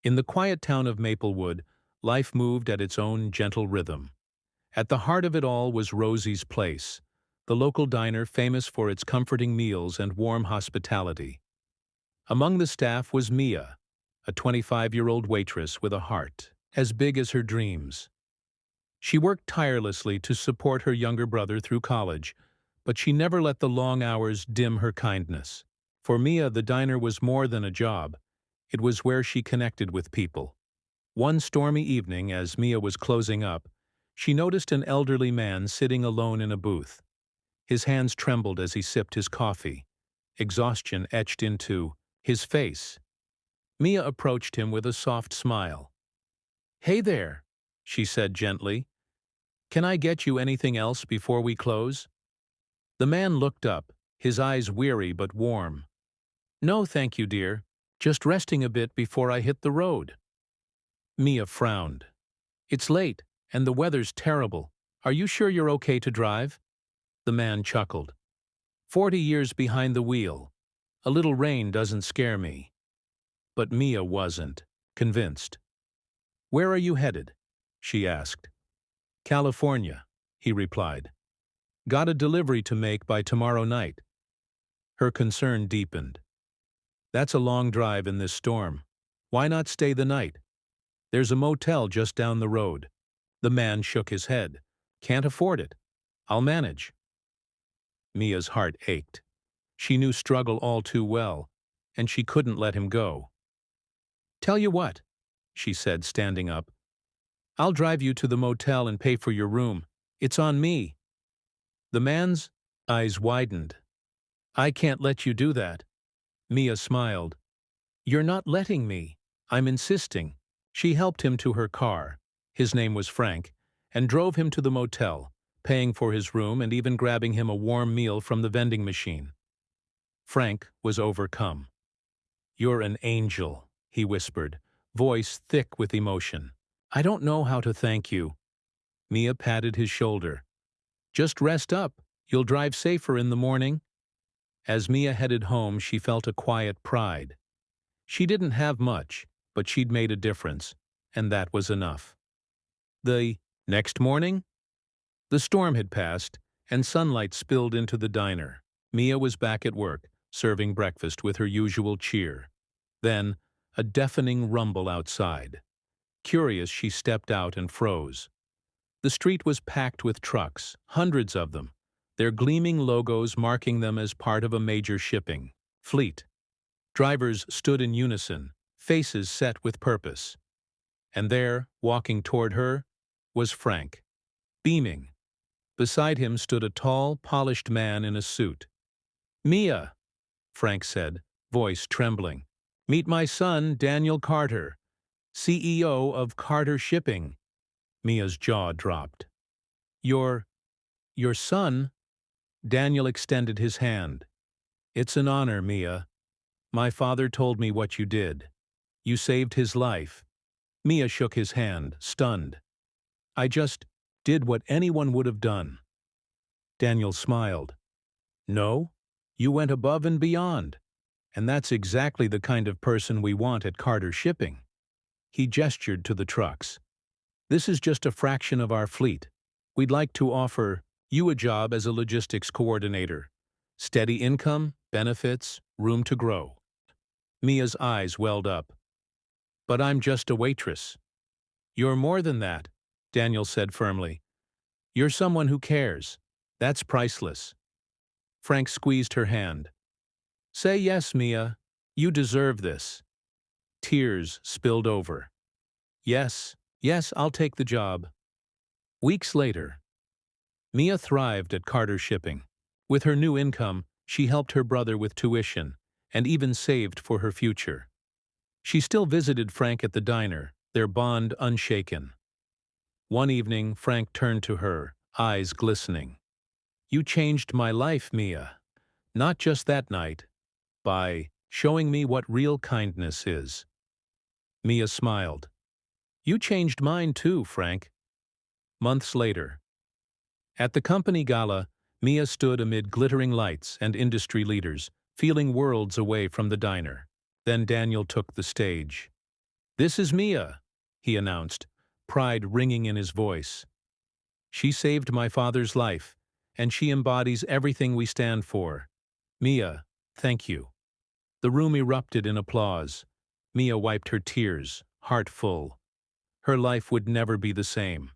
In the quiet town of Maplewood, life moved at its own gentle rhythm. At the heart of it all was Rosie's Place, the local diner famous for its comforting meals and warm hospitality. Among the staff was Mia, a 25-year-old waitress with a heart as big as her dreams. She worked tirelessly to support her younger brother through college, but she never let the long hours dim her kindness. For Mia, the diner was more than a job. It was where she connected with people. One stormy evening, as Mia was closing up, she noticed an elderly man sitting alone in a booth. His hands trembled as he sipped his coffee. Exhaustion etched into his face. Mia approached him with a soft smile. "Hey there," she said gently. "Can I get you anything else before we close?" The man looked up, his eyes weary but warm. "No, thank you, dear. Just resting a bit before I hit the road." Mia frowned. "It's late, and the weather's terrible. Are you sure you're okay to drive?" The man chuckled. 40 years behind the wheel. A little rain doesn't scare me." But Mia wasn't convinced. "Where are you headed?" she asked. "California," he replied. "Got a delivery to make by tomorrow night." Her concern deepened. "That's a long drive in this storm. Why not stay the night? There's a motel just down the road." The man shook his head. "Can't afford it. I'll manage." Mia's heart ached. She knew struggle all too well, and she couldn't let him go. "Tell you what," she said, standing up. "I'll drive you to the motel and pay for your room. It's on me." The man's eyes widened. "I can't let you do that." Mia smiled. "You're not letting me. I'm insisting." She helped him to her car. His name was Frank, and drove him to the motel, paying for his room and even grabbing him a warm meal from the vending machine. Frank was overcome. "You're an angel," he whispered, voice thick with emotion. "I don't know how to thank you." Mia patted his shoulder. "Just rest up. You'll drive safer in the morning." As Mia headed home, she felt a quiet pride. She didn't have much, but she'd made a difference, and that was enough. The next morning? The storm had passed, and sunlight spilled into the diner. Mia was back at work, serving breakfast with her usual cheer. Then, a deafening rumble outside. Curious, she stepped out and froze. The street was packed with trucks, hundreds of them, their gleaming logos marking them as part of a major shipping fleet. Drivers stood in unison, faces set with purpose. And there, walking toward her, was Frank, beaming. Beside him stood a tall, polished man in a suit. "Mia," Frank said, voice trembling. "Meet my son, Daniel Carter, CEO of Carter Shipping." Mia's jaw dropped. Your son?" Daniel extended his hand. "It's an honor, Mia. My father told me what you did. You saved his life." Mia shook his hand, stunned. "I just did what anyone would have done." Daniel smiled. "No, you went above and beyond. And that's exactly the kind of person we want at Carter Shipping." He gestured to the trucks. "This is just a fraction of our fleet. We'd like to offer you a job as a logistics coordinator. Steady income, benefits, room to grow." Mia's eyes welled up. "But I'm just a waitress." "You're more than that," Daniel said firmly. "You're someone who cares. That's priceless." Frank squeezed her hand. "Say yes, Mia. You deserve this." Tears spilled over. Yes, I'll take the job." Weeks later, Mia thrived at Carter Shipping. With her new income, she helped her brother with tuition and even saved for her future. She still visited Frank at the diner, their bond unshaken. One evening, Frank turned to her, eyes glistening. "You changed my life, Mia. Not just that night, by showing me what real kindness is." Mia smiled. "You changed mine too, Frank." Months later, at the company gala, Mia stood amid glittering lights and industry leaders, feeling worlds away from the diner. Then Daniel took the stage. "This is Mia," he announced, pride ringing in his voice. "She saved my father's life, and she embodies everything we stand for. Mia, thank you." The room erupted in applause. Mia wiped her tears, heart full. Her life would never be the same.